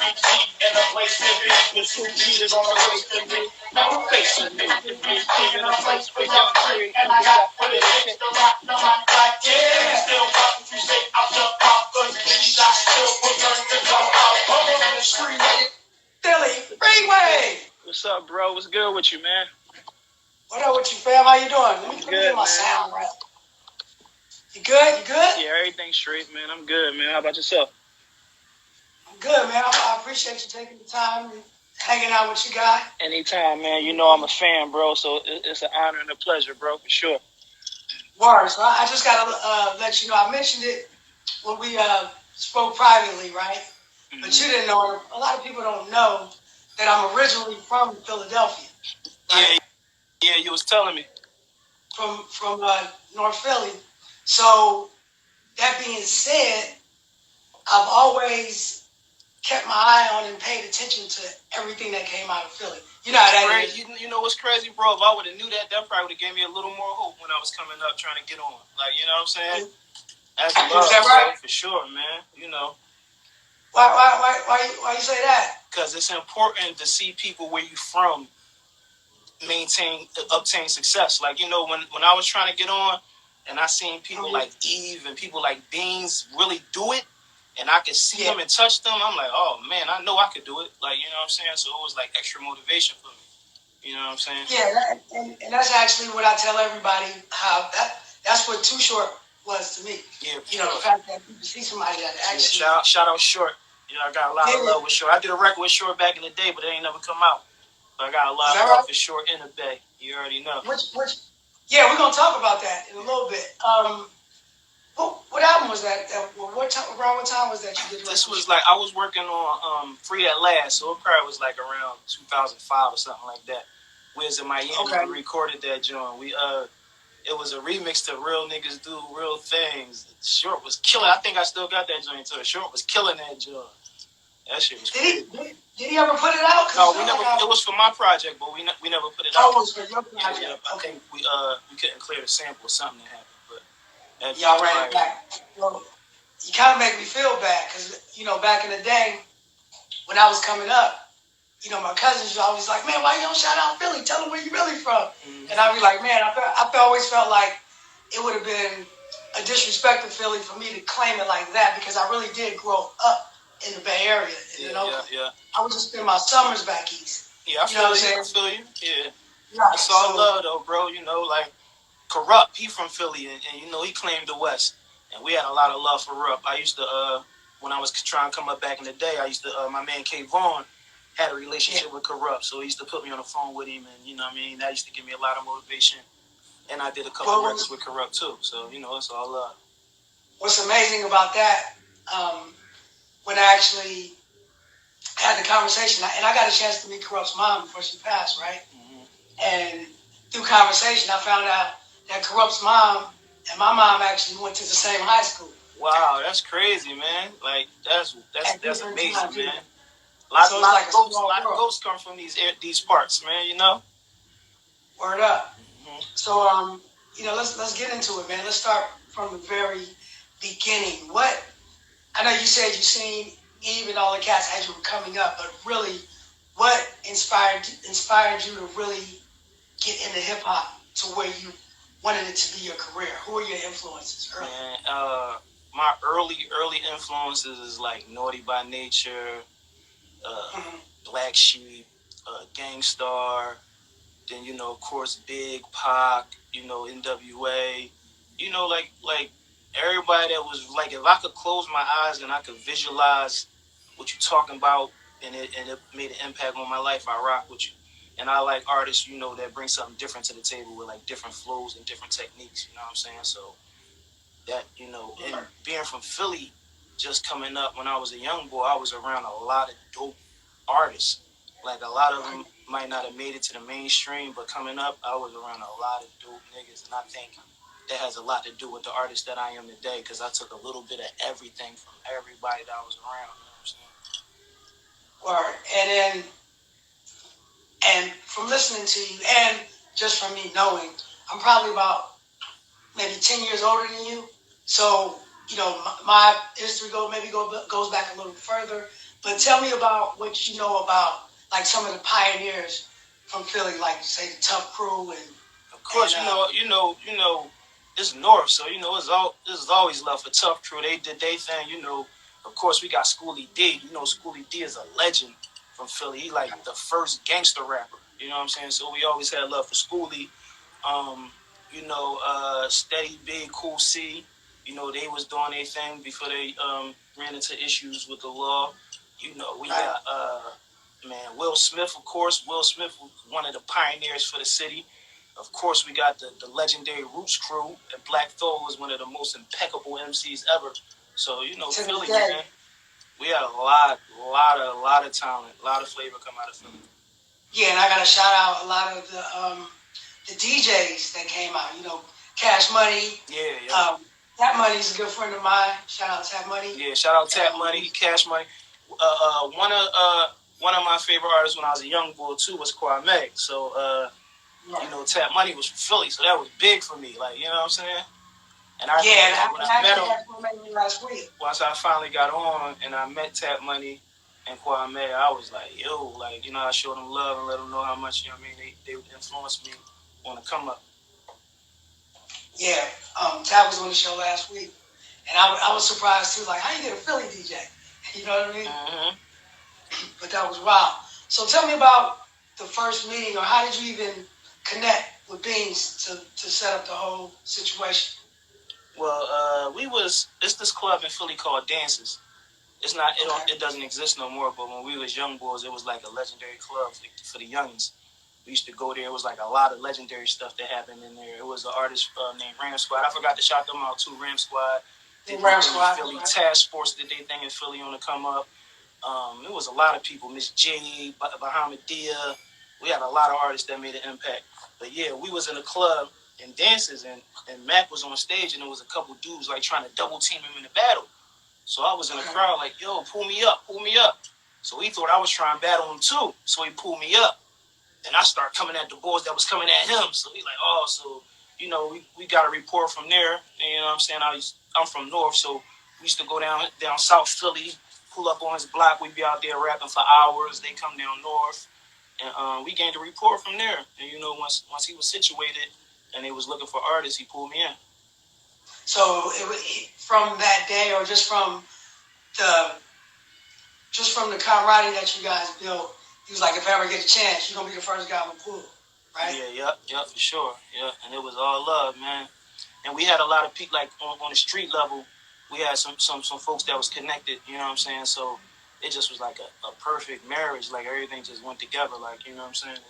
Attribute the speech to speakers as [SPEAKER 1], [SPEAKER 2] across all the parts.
[SPEAKER 1] and a place to be. The two Peters on the way to me. No face to me. In a place for young free. And I got what it takes to rock the mic like yeah. Still rock what you say out the pop. But these I still put learn to go out. Home on the street. Philly Freeway. What's up, bro? What's good with you, man?
[SPEAKER 2] What up with you, fam? How you doing? Let me get my sound right. You good? You good?
[SPEAKER 1] Yeah, everything's straight, man. I'm good, man. How about yourself?
[SPEAKER 2] I'm good, man. I appreciate you taking the time and hanging out with you guys.
[SPEAKER 1] Anytime, man. You know I'm a fan, bro, so it's an honor and a pleasure, bro, for sure.
[SPEAKER 2] Word. So I just got to let you know, I mentioned it when we spoke privately, right? Mm-hmm. But you didn't know, a lot of people don't know that I'm originally from Philadelphia.
[SPEAKER 1] Right? Yeah, you was telling me.
[SPEAKER 2] From North Philly. So, that being said, I've always kept my eye on and paid attention to everything that came out of Philly. You know how that is.
[SPEAKER 1] You know what's crazy, bro? If I would have knew that probably would have gave me a little more hope when I was coming up trying to get on. Like, you know what I'm saying? That's love,
[SPEAKER 2] is that right?
[SPEAKER 1] Bro, for sure, man. You know.
[SPEAKER 2] Why you say that?
[SPEAKER 1] Because it's important to see people where you from obtain success. Like, you know, when I was trying to get on and I seen people like Eve and people like Beans really do it, and I could see them and touch them, I'm like, oh man, I know I could do it. Like, you know what I'm saying? So it was like extra motivation for me. You know what I'm saying?
[SPEAKER 2] Yeah, and that's actually what I tell everybody, how that's what Too Short was to me.
[SPEAKER 1] Yeah,
[SPEAKER 2] you know, the fact that you see somebody that actually
[SPEAKER 1] shout out Short. You know, I got a lot of love with Short. I did a record with Short back in the day, but it ain't never come out. But I got a lot of love for Short in the Bay. You already know.
[SPEAKER 2] Yeah, we're gonna talk about that in a little bit. What album was that? Around what time was that you did?
[SPEAKER 1] This was like I was working on Free at Last, so it probably was like around 2005 or something like that. We was in Miami. Okay. We recorded that joint. It was a remix to Real Niggas Do Real Things. Short was killing. I think I still got that joint too. Short was killing that joint. That shit was crazy.
[SPEAKER 2] Did he ever put it out?
[SPEAKER 1] No, we never. It was for my project, but we never put it out.
[SPEAKER 2] Oh, it was for your project.
[SPEAKER 1] Yeah, I think we couldn't clear the sample or something that happened. But
[SPEAKER 2] y'all ran it back. Well, you kind of make me feel bad because you know back in the day when I was coming up, you know my cousins were always like, "Man, why you don't shout out Philly? Tell them where you really from." Mm-hmm. And I'd be like, "Man, I always felt like it would have been a disrespect to Philly for me to claim it like that because I really did grow up in the Bay Area. You know, I would just spend my summers back east.
[SPEAKER 1] Yeah, I feel you. Yeah, it's all love though, bro. You know, like Corrupt, he from Philly, and you know he claimed the West, and we had a lot of love for Rupp. I used to when I was trying to come up back in the day, I used to my man K Vaughn had a relationship with Corrupt, so he used to put me on the phone with him, and you know what I mean, that used to give me a lot of motivation. And I did a couple records with Corrupt too, so you know it's all love.
[SPEAKER 2] What's amazing about that, when I actually had the conversation, and I got a chance to meet Corrupt's mom before she passed, right? Mm-hmm. And through conversation, I found out that Corrupt's mom and my mom actually went to the same high school.
[SPEAKER 1] Wow, that's crazy, man. Like that's amazing, man. A lot of ghosts come from these parts, man. You know.
[SPEAKER 2] Word up. Mm-hmm. So you know, let's get into it, man. Let's start from the very beginning. What I know you said you seen Eve and all the cats as you were coming up, but really, what inspired you to really get into hip hop to where you wanted it to be your career? Who are your influences early?
[SPEAKER 1] Man, my early influences is like Naughty by Nature, Black Sheep, Gangstar, then you know of course Big, Pac, you know NWA, you know like everybody that was like if I could close my eyes and I could visualize what you're talking about and it made an impact on my life, I rock with you. And I like artists, you know, that bring something different to the table with like different flows and different techniques, you know what I'm saying? So that, you know, and being from Philly, just coming up when I was a young boy, I was around a lot of dope artists. Like a lot of them might not have made it to the mainstream, but coming up, I was around a lot of dope niggas. And I think that has a lot to do with the artist that I am today because I took a little bit of everything from everybody that I was around, you know what I'm saying?
[SPEAKER 2] Word. And from listening to you and just from me knowing, I'm probably about maybe 10 years older than you. So, you know, my history goes back a little further. But tell me about what you know about like some of the pioneers from Philly, like say the Tough Crew and.
[SPEAKER 1] Of course, it's North, so this is always love for Tough Crew. They did their thing, Of course, we got Schoolie D. Schoolie D is a legend from Philly. He like the first gangster rapper. You know what I'm saying? So we always had love for Schoolie. Um, Steady Big Cool C. They was doing their thing before they ran into issues with the law. We got man, Will Smith, of course. Will Smith was one of the pioneers for the city. Of course, we got the legendary Roots crew, and Black Thor was one of the most impeccable MCs ever. So, Philly, man, we had a lot of talent, a lot of flavor come out of Philly.
[SPEAKER 2] Yeah, and I got to shout out a lot of the DJs that came out. Cash Money.
[SPEAKER 1] Yeah.
[SPEAKER 2] Tap Money's a good friend of mine. Shout out Tap Money.
[SPEAKER 1] Yeah, shout out Tap Money, Cash Money. One of my favorite artists when I was a young boy too was Kwame. So Tap Money was from Philly, so that was big for me. Like, you know what I'm saying? And I met him
[SPEAKER 2] last week.
[SPEAKER 1] Once I finally got on and I met Tap Money and Kwame, I was like, yo, like, I showed them love and let them know how much, they influenced me on the come up.
[SPEAKER 2] Yeah, Tap was on the show last week, and I was surprised too. Like, how you get a Philly DJ? You know what I mean?
[SPEAKER 1] Mm-hmm.
[SPEAKER 2] But that was wild. So tell me about the first meeting, or how did you even connect with Beans to set up the whole situation?
[SPEAKER 1] Well, it's this club in Philly called Dances. It's not, it doesn't exist no more. But when we was young boys, it was like a legendary club for the youngins. We used to go there. It was like a lot of legendary stuff that happened in there. It was an artist named Ram Squad. I forgot to shout them out too. Ram Squad.
[SPEAKER 2] Ram Squad.
[SPEAKER 1] Philly Task Force did their thing in Philly on the come up. It was a lot of people. Miss J, Bahamadia. We had a lot of artists that made an impact. But yeah, we was in a club and Dances, and Mac was on stage, and there was a couple dudes like trying to double team him in the battle. So I was in the crowd like, yo, pull me up. So he thought I was trying to battle him too. So he pulled me up. And I started coming at the boys that was coming at him. So he like, oh, so, we got a report from there. And, you know what I'm saying? I'm from North, so we used to go down South Philly, pull up on his block. We'd be out there rapping for hours. They come down North. And we gained a report from there. And, once he was situated and they was looking for artists, he pulled me in.
[SPEAKER 2] So from that day, or just from the camaraderie that you guys built, he was like, if I ever get a chance, you're going to be the first guy I'm going to pull, right?
[SPEAKER 1] Yeah, for sure. Yeah, and it was all love, man. And we had a lot of people, like, on the street level, we had some folks that was connected, you know what I'm saying? So it just was like a perfect marriage. Like, everything just went together, like, you know what I'm saying? And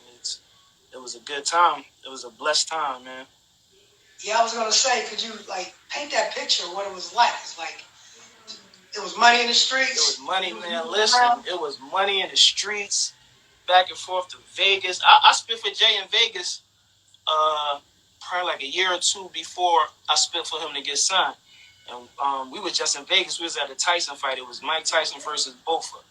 [SPEAKER 1] it was a good time. It was a blessed time, man.
[SPEAKER 2] Yeah, I was going to say, could you, like, paint that picture of what it was like? It's like, it was money in the streets.
[SPEAKER 1] It was money, man. Listen, it was money in the streets. Back and forth to Vegas. I spit for Jay in Vegas probably like a year or two before I spit for him to get signed. And we was just in Vegas. We was at a Tyson fight. It was Mike Tyson versus Bofa.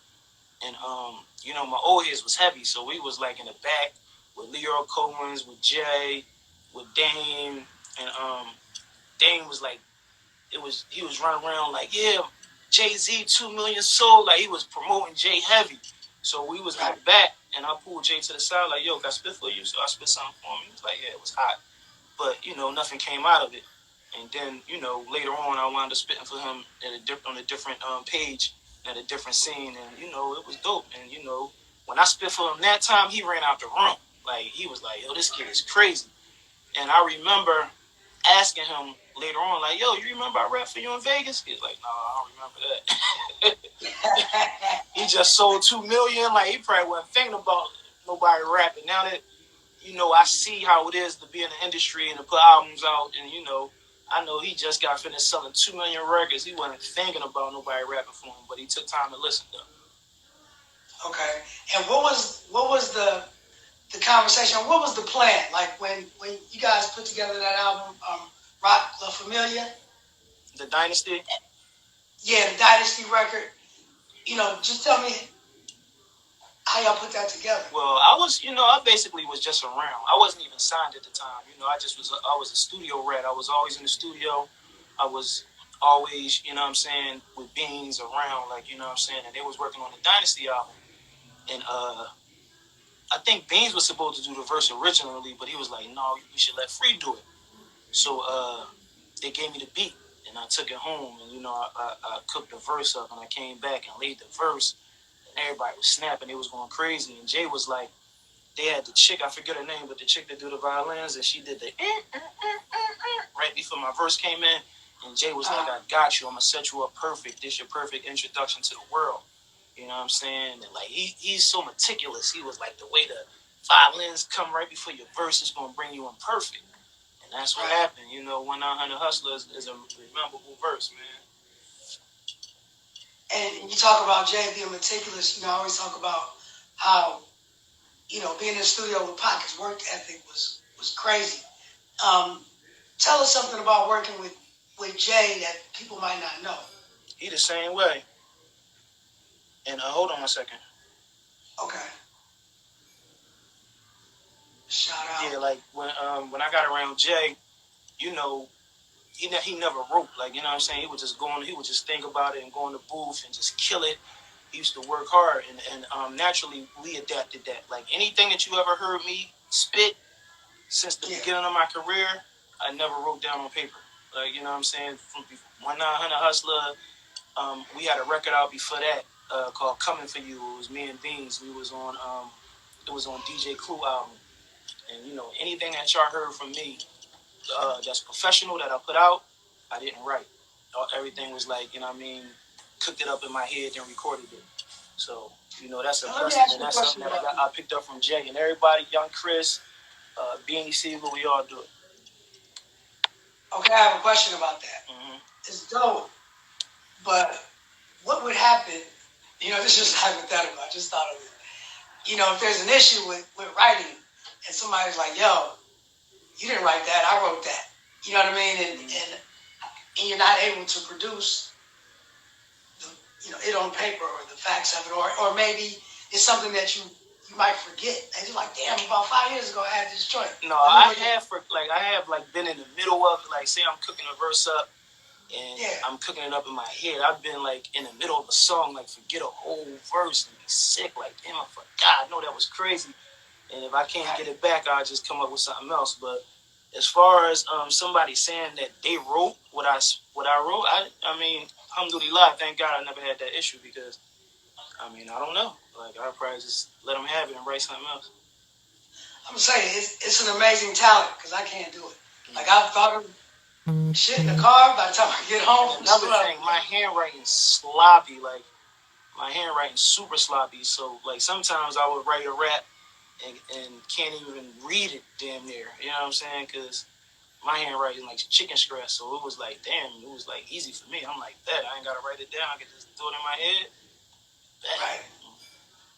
[SPEAKER 1] And, my old heads was heavy. So we was like in the back with Leo Cohen's, with Jay, with Dame. And Dame was like, he was running around like, yeah, Jay-Z 2 million sold. Like, he was promoting Jay heavy. So we was in the back, and I pulled Jay to the side, like, yo, can I spit for you? So I spit something for him. He was like, yeah, it was hot. But, nothing came out of it. And then, later on, I wound up spitting for him on a different page, at a different scene. And, it was dope. And, when I spit for him that time, he ran out the room. Like, he was like, yo, this kid is crazy. And I remember asking him later on, like, yo, you remember I rapped for you in Vegas? He's like, no, I don't remember that. He just sold 2 million. Like, he probably wasn't thinking about nobody rapping. Now that, I see how it is to be in the industry and to put albums out, and, I know he just got finished selling 2 million records. He wasn't thinking about nobody rapping for him, but he took time to listen though.
[SPEAKER 2] Okay. And what was the conversation? What was the plan? Like when you guys put together that album, Rock La Familia?
[SPEAKER 1] The Dynasty?
[SPEAKER 2] Yeah, the Dynasty record. Just tell me how y'all put that together.
[SPEAKER 1] Well, I basically was just around. I wasn't even signed at the time. I was a studio rat. I was always in the studio. I was always, you know what I'm saying, with Beans around, like, you know what I'm saying, and they was working on the Dynasty album. And I think Beans was supposed to do the verse originally, but he was like, no, we should let Free do it. So they gave me the beat, and I took it home, and you know, I cooked the verse up, and I came back and laid the verse, and everybody was snapping, they was going crazy, and Jay was like, they had the chick, I forget her name, but the chick that do the violins, and she did the right before my verse came in, and Jay was like, I got you, I'm gonna set you up perfect. This your perfect introduction to the world. You know what I'm saying? And like he's so meticulous. He was like, the way the violins come right before your verse is gonna bring you in perfect. And that's what happened. You know, 1-900 Hustler is a memorable verse, man.
[SPEAKER 2] And you talk about Jay being meticulous. You know, I always talk about how, you know, being in the studio with Pac, his work ethic was crazy. Tell us something about working with Jay that people might not know.
[SPEAKER 1] He the same way. And hold on a second.
[SPEAKER 2] Okay. Shout out.
[SPEAKER 1] Yeah, like when I got around Jay, you know, he never wrote. Like, you know what I'm saying? He would just think about it and go in the booth and just kill it. He used to work hard, and naturally we adapted that. Like anything that you ever heard me spit since the beginning of my career, I never wrote down on paper. Like, you know what I'm saying? From 1-900 Hustler, we had a record out before that called Coming For You. It was me and Beans. We was on it was on DJ Clue album. And you know, anything that y'all heard from me that's professional that I put out, I didn't write. Everything was like, you know what I mean, cooked it up in my head and recorded it. So, you know, that's a blessing, and that's something that I picked up from Jay and everybody, Young Chris, Beanie Siegel, we all do it.
[SPEAKER 2] Okay, I have a question about that. Mm-hmm. It's dope, but what would happen, you know, this is just hypothetical, I just thought of it. You know, if there's an issue with writing, and somebody's like, yo, you didn't write that, I wrote that. You know what I mean? And you're not able to produce it on paper or the facts of it, or maybe it's something that you might forget. And you're like, damn, about 5 years ago I had this joint.
[SPEAKER 1] No, I have been in the middle of it. Like, say I'm cooking a verse up and I'm cooking it up in my head. I've been like in the middle of a song, like forget a whole verse and be sick. Like, damn, I forgot. I know that was crazy. And if I can't get it back, I'll just come up with something else. But as far as somebody saying that they wrote what I wrote, I mean, alhamdulillah, thank God I never had that issue, because I mean, I don't know. Like, I'll probably just let them have it and write something else.
[SPEAKER 2] I'm saying it's an amazing talent, because I can't do it. Like, I've thought of shit in the car by the time I get home.
[SPEAKER 1] Another thing, my handwriting's sloppy. Like, my handwriting's super sloppy. So, like, sometimes I would write a rap and can't even read it damn near. You know what I'm saying? Because my handwriting like chicken scratch. So it was like, damn, it was like easy for me. I'm like, that, I ain't got to write it down. I can just do it in my head.
[SPEAKER 2] Right.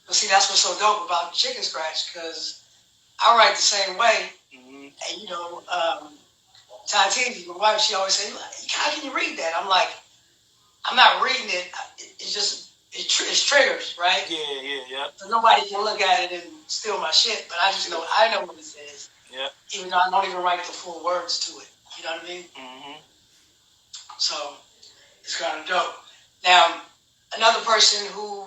[SPEAKER 2] But see, that's what's so dope about chicken scratch, because I write the same way. Mm-hmm. And, you know, Tati, my wife, she always says, how can you read that? I'm like, I'm not reading it. It's just, it's triggers, right?
[SPEAKER 1] Yeah.
[SPEAKER 2] So nobody can look at it and steal my shit, but I just know, I know what it says. Yeah. Even though I don't even write the full words to it. You know what I mean? Mm-hmm. So, it's kind of dope. Now, another person who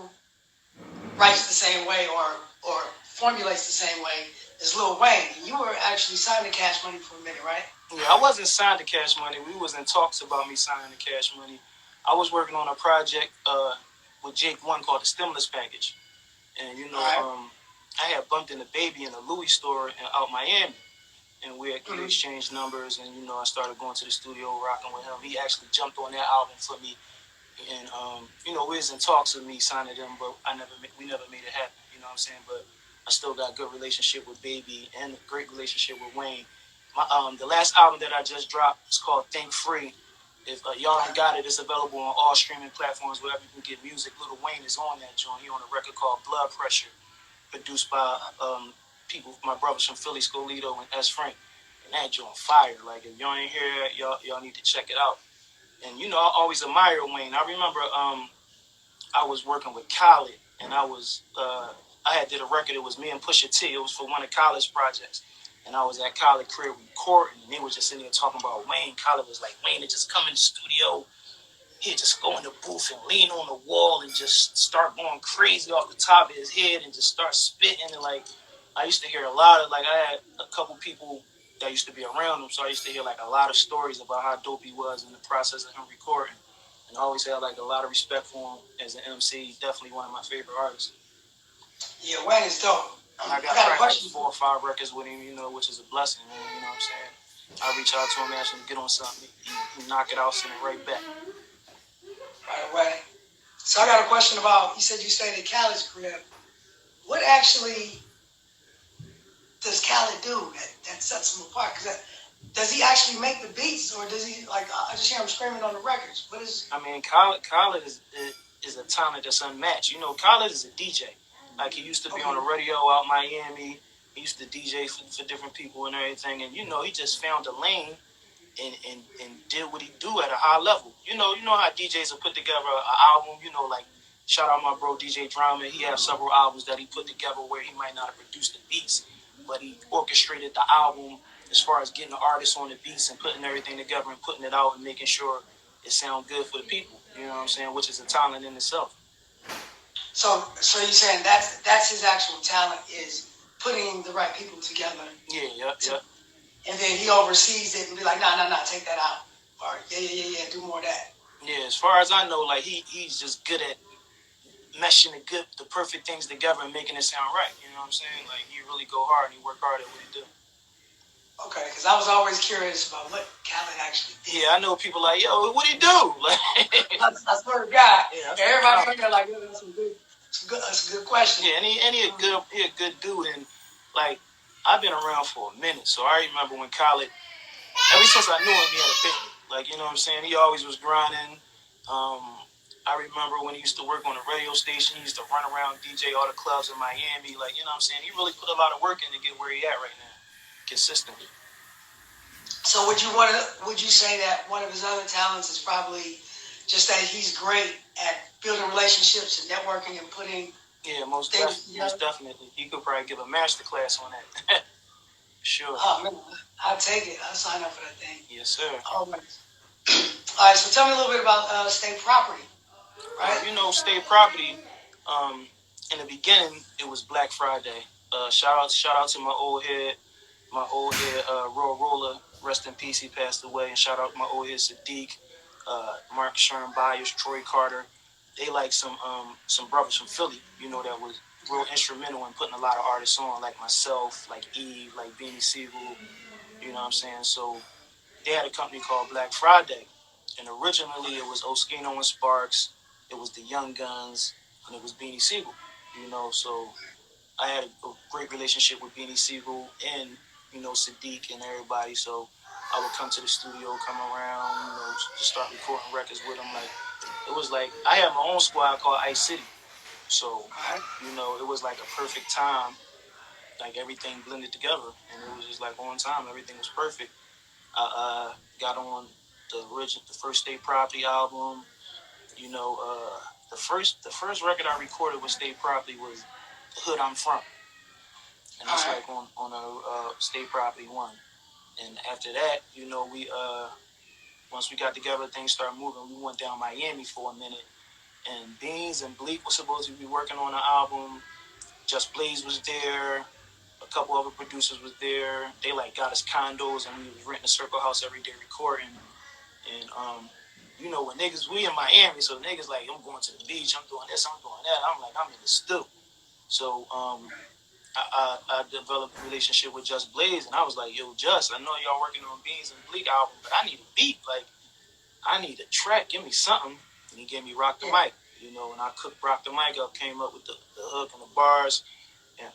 [SPEAKER 2] writes the same way or formulates the same way is Lil Wayne. You were actually signed to Cash Money for a minute, right?
[SPEAKER 1] Yeah, I wasn't signed to Cash Money. We was in talks about me signing to Cash Money. I was working on a project with Jake One called the Stimulus Package. And, you know, I had bumped into Baby in a Louis store out Miami. And we exchanged numbers, and, you know, I started going to the studio, rocking with him. He actually jumped on that album for me. And, you know, we was in talks with me signing them, but we never made it happen, you know what I'm saying? But I still got a good relationship with Baby and a great relationship with Wayne. The last album that I just dropped is called Think Free. If y'all don't got it, it's available on all streaming platforms, wherever you can get music. Lil Wayne is on that joint. He on a record called Blood Pressure, produced by people, my brothers from Philly, Scolito and S. Frank. And that joint fire. Like, if y'all ain't hear it, y'all need to check it out. And, you know, I always admire Wayne. I remember I was working with Khaled, and I had did a record. It was me and Pusha T. It was for one of Khaled's projects. And I was at Khaled crib recording, and they was just sitting there talking about Wayne. Khaled was like, Wayne, to just come in the studio, he'd just go in the booth and lean on the wall and just start going crazy off the top of his head and just start spitting. And like, I used to hear a lot of, like, I had a couple people that used to be around him, so I used to hear like a lot of stories about how dope he was in the process of him recording. And I always had like a lot of respect for him as an MC. He's definitely one of my favorite artists.
[SPEAKER 2] Yeah, Wayne is dope.
[SPEAKER 1] I got like 4 or 5 records with him, which is a blessing, man. You know what I'm saying? I reach out to him, ask him to get on something. He knock it out, send it right back.
[SPEAKER 2] Right away. So I got a question about, you said you stayed at Khaled's crib. What actually does Khaled do that sets him apart? Does he actually make the beats, or does he, like, I just hear him screaming on the records? What is...
[SPEAKER 1] I mean, Khaled is a talent that's unmatched. Khaled is a DJ. Like, he used to be on the radio out Miami. He used to DJ for different people and everything. And, he just found a lane and did what he do at a high level. You know how DJs will put together an album, like, shout out my bro DJ Drama. He has several albums that he put together where he might not have produced the beats, but he orchestrated the album as far as getting the artists on the beats and putting everything together and putting it out and making sure it sounds good for the people. You know what I'm saying? Which is a talent in itself.
[SPEAKER 2] So you're saying that's his actual talent, is putting the right people together.
[SPEAKER 1] Yeah.
[SPEAKER 2] And then he oversees it and be like, nah, take that out. Or yeah, do more of that.
[SPEAKER 1] Yeah, as far as I know, like he's just good at meshing the perfect things together and making it sound right. You know what I'm saying? Like, he really go hard and he work hard at what he do.
[SPEAKER 2] Okay, because I was always curious about what Khaled actually did.
[SPEAKER 1] Yeah, I know people like, yo, what'd he do? Like,
[SPEAKER 2] I swear to God. Yeah, everybody looking like, that's a good question.
[SPEAKER 1] Yeah, and he a good dude, and like, I've been around for a minute, so I remember when Khaled, ever since I knew him, he had a Bentley. Like, you know what I'm saying? He always was grinding. I remember when he used to work on a radio station, he used to run around DJ all the clubs in Miami. Like, you know what I'm saying? He really put a lot of work in to get where he at right now, consistently.
[SPEAKER 2] So would you say that one of his other talents is probably just that he's great at building relationships and networking and putting...
[SPEAKER 1] Yeah, most definitely. He could probably give a master class on that. Sure.
[SPEAKER 2] Oh, man, I'll take it. I'll sign up for that thing.
[SPEAKER 1] Yes, sir.
[SPEAKER 2] All right, so tell me a little bit about State Property. Right?
[SPEAKER 1] State Property, in the beginning, it was Black Friday. Shout out to my old head, Roy Roller. Rest in peace, he passed away. And shout out to my old head, Sadiq, Mark Sherm Byers, Troy Carter. They like some brothers from Philly, that was real instrumental in putting a lot of artists on, like myself, like Eve, like Beanie Siegel, you know what I'm saying? So they had a company called Black Friday. And originally it was Oskino and Sparks, it was the Young Guns, and it was Beanie Siegel, so I had a great relationship with Beanie Siegel and, Sadiq and everybody, so I would come to the studio, come around, just start recording records with them. Like, it was like, I had my own squad called Ice City, so, it was like a perfect time, like everything blended together, and it was just like on time, everything was perfect. I got on the first State Property album, the first record I recorded with State Property was The Hood I'm From. And that's like on a State Property 1. And after that, we once we got together, things started moving. We went down Miami for a minute. And Beans and Bleak was supposed to be working on an album. Just Blaze was there. A couple other producers was there. They like got us condos and we was renting a circle house every day recording. And when niggas, we in Miami, so niggas like, I'm going to the beach, I'm doing this, I'm doing that. I'm like, I'm in the stew. So I developed a relationship with Just Blaze, and I was like, yo, Just, I know y'all working on Beans and Bleak album, but I need a beat. Like, I need a track. Give me something. And he gave me Rock the Mic, and I cooked Rock the Mic up, came up with the hook and the bars, and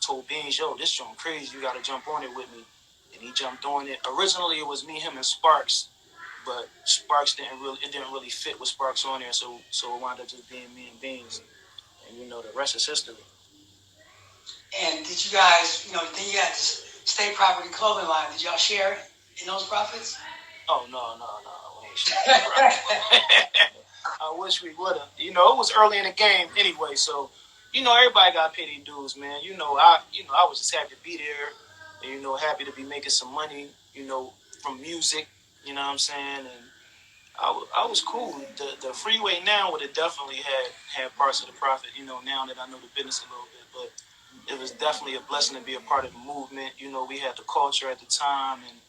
[SPEAKER 1] told Beans, yo, this joint crazy. You got to jump on it with me. And he jumped on it. Originally, it was me, him, and Sparks, but Sparks didn't really fit with Sparks on there, so it wound up just being me and Beans. And the rest is history.
[SPEAKER 2] And did you guys, then you got this State Property clothing line. Did y'all share in those profits?
[SPEAKER 1] Oh, no. We ain't sharing. I wish we would have. It was early in the game anyway, so, everybody got to pay their dues, man. I was just happy to be there, and, happy to be making some money, from music, you know what I'm saying? And I was cool. The Freeway now would have definitely had parts of the profit. Now that I know the business a little bit, but it was definitely a blessing to be a part of the movement. We had the culture at the time, and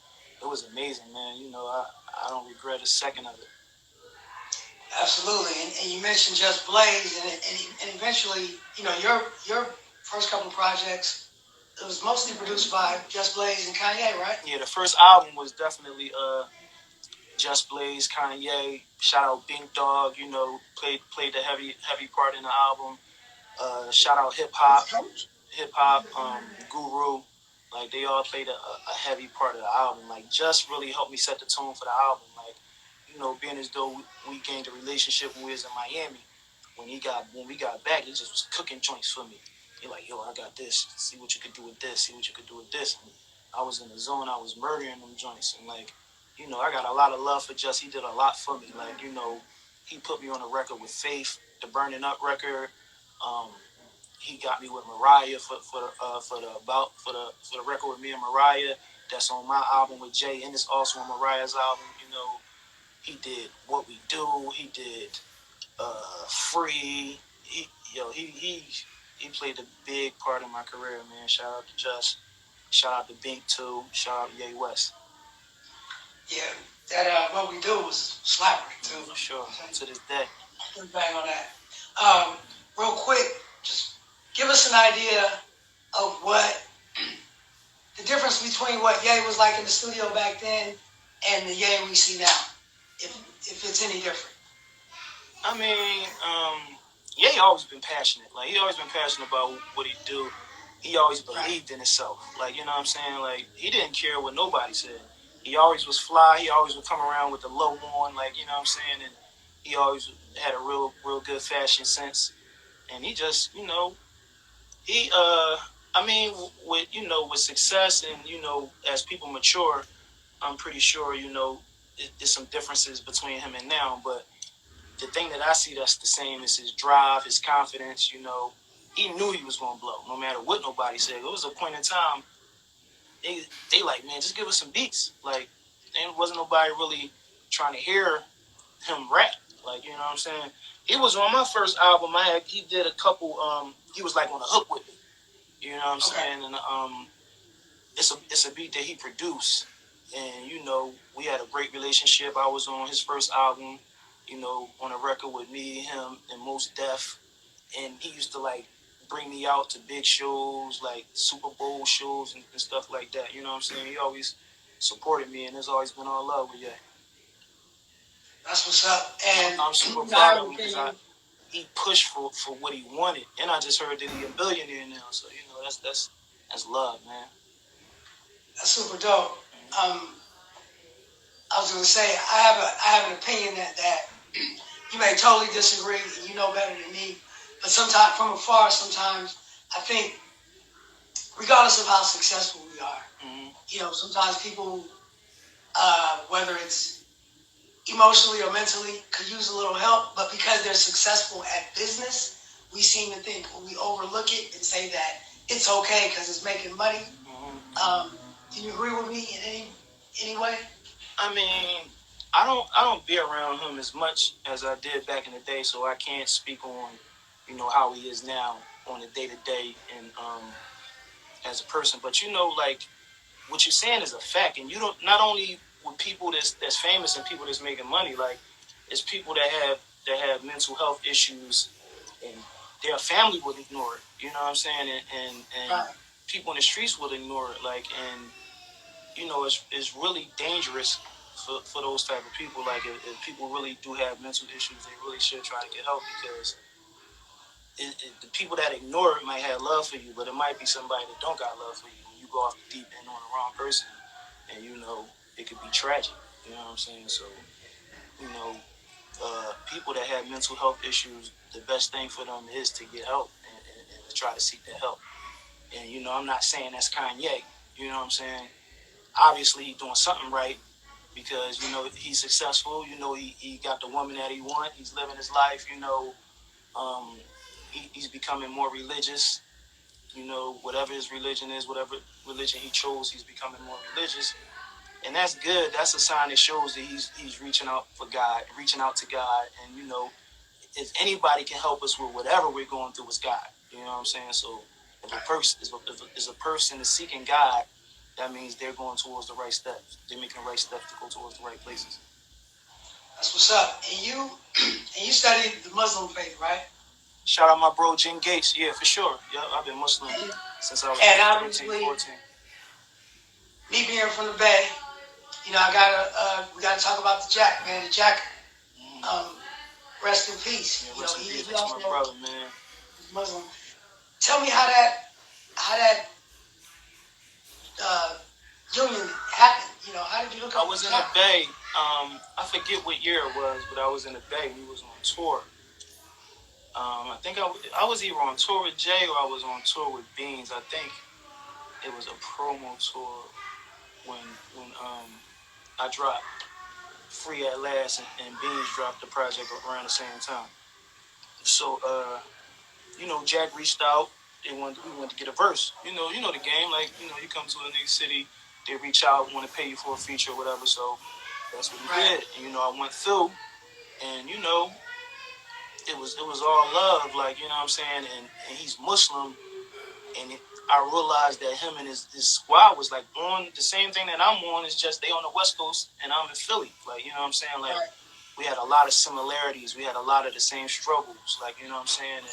[SPEAKER 1] it was amazing, man. I don't regret a second of it.
[SPEAKER 2] Absolutely. And you mentioned Just Blaze, and eventually, your first couple of projects, it was mostly produced by Just Blaze and Kanye, right?
[SPEAKER 1] Yeah, the first album was definitely Just Blaze, Kanye. Shout out Bink Dog. Played the heavy part in the album. Shout out Hip Hop, Guru. Like they all played a heavy part of the album. Like Just really helped me set the tone for the album. Like being as though we gained a relationship when we was in Miami. When we got back, he just was cooking joints for me. He like, yo, I got this. See what you could do with this. See what you could do with this. And I was in the zone. I was murdering them joints. And like, I got a lot of love for Just. He did a lot for me. Like, he put me on a record with Faith, the Burning Up record. Um, he got me with Mariah for the record with me and Mariah. That's on my album with Jay, and it's also on Mariah's album. He did What We Do. He did Free. He played a big part in my career, man. Shout out to Just. Shout out to Bink too. Shout out to Ye West.
[SPEAKER 2] Yeah, that What We Do was slapper too.
[SPEAKER 1] For sure. To this day.
[SPEAKER 2] Bang on that. Real quick, just give us an idea of what the difference between what Ye was like in the studio back then and the Ye we see now, if it's any different.
[SPEAKER 1] I mean, Ye always been passionate. Like he always been passionate about what he do. He always believed in himself. Like what I'm saying. Like he didn't care what nobody said. He always was fly. He always would come around with the low on. Like what I'm saying. And he always had a real good fashion sense. And he just he I mean with success and as people mature, I'm pretty sure there's some differences between him and now, but the thing that I see that's the same is his drive, his confidence. He knew he was gonna blow, no matter what nobody said. It was a point in time they like, man, just give us some beats. Like, there wasn't nobody really trying to hear him rap. Like, what I'm saying? He was on my first album. He did a couple. He was like on the hook with me. You know what I'm saying? And it's a beat that he produced, and we had a great relationship. I was on his first album, on a record with me, him, and Most Def, and he used to like bring me out to big shows like Super Bowl shows and stuff like that. You know what I'm saying? He always supported me, and there's always been all love with Ye.
[SPEAKER 2] That's what's up. And
[SPEAKER 1] I'm super proud of him because he pushed for what he wanted, and I just heard that he's a billionaire now. So that's love, man.
[SPEAKER 2] That's super dope. I was gonna say I have an opinion that you may totally disagree. And you know better than me, but sometimes from afar, sometimes I think, regardless of how successful we are, sometimes people, whether it's emotionally or mentally, could use a little help. But because they're successful at business, we seem to think we overlook it and say that it's okay because it's making money. Do you agree with me in any way?
[SPEAKER 1] I mean, I don't be around him as much as I did back in the day, so I can't speak on how he is now on a day to day and as a person. But like what you're saying is a fact, and you don't not only with people that's famous and people that's making money, like it's people that have mental health issues and their family would ignore it. You know what I'm saying? And
[SPEAKER 2] Right.
[SPEAKER 1] people in the streets would ignore it. Like, and it's really dangerous for those type of people. Like, if people really do have mental issues, they really should try to get help because the people that ignore it might have love for you, but it might be somebody that don't got love for you. And you go off the deep end on the wrong person, and it could be tragic. You know what I'm saying? So, you know, people that have mental health issues, the best thing for them is to get help and to try to seek that help. And I'm not saying that's Kanye. You know what I'm saying? Obviously, he's doing something right because he's successful. He got the woman that he wants. He's living his life. Um, he's becoming more religious. Whatever his religion is, whatever religion he chose, he's becoming more religious. and that's good. That's a sign that shows that he's reaching out for God, reaching out to God, and if anybody can help us with whatever we're going through, it's God. You know what I'm saying? So if a person is a person is seeking God, that means they're going towards the right steps. They're making the right steps to go towards the right places.
[SPEAKER 2] That's what's up. And you studied the Muslim faith, right?
[SPEAKER 1] Shout out my bro Jim Gates. Yeah, for sure. Yeah, I've been Muslim since I was
[SPEAKER 2] And
[SPEAKER 1] 13,
[SPEAKER 2] obviously,
[SPEAKER 1] 14.
[SPEAKER 2] me being from the Bay, we gotta talk about the Jack, man. The Jack, um, rest in peace.
[SPEAKER 1] Yeah, rest in peace.
[SPEAKER 2] He
[SPEAKER 1] That's
[SPEAKER 2] also
[SPEAKER 1] my brother, man.
[SPEAKER 2] Muslim. Tell me how that uh, union happened. How did you look
[SPEAKER 1] I
[SPEAKER 2] up
[SPEAKER 1] was
[SPEAKER 2] the
[SPEAKER 1] in the
[SPEAKER 2] Jack?
[SPEAKER 1] Bay. I forget what year it was, but I was in the Bay. We was on tour. I think I was either on tour with Jay or I was on tour with Beans. I think it was a promo tour when I dropped Free at Last and Beans dropped the project around the same time. So Jack reached out. We wanted to get a verse. The game. Like you come to a new city, they reach out, want to pay you for a feature or whatever. So that's what he
[SPEAKER 2] Right.
[SPEAKER 1] did. And I went through, and it was all love. Like what I'm saying, and he's Muslim, and I realized that him and his squad was like on the same thing that I'm on. It's just they on the West Coast and I'm in Philly. Like what I'm saying, like.
[SPEAKER 2] Right.
[SPEAKER 1] We had a lot of similarities. We had a lot of the same struggles. Like what I'm saying, and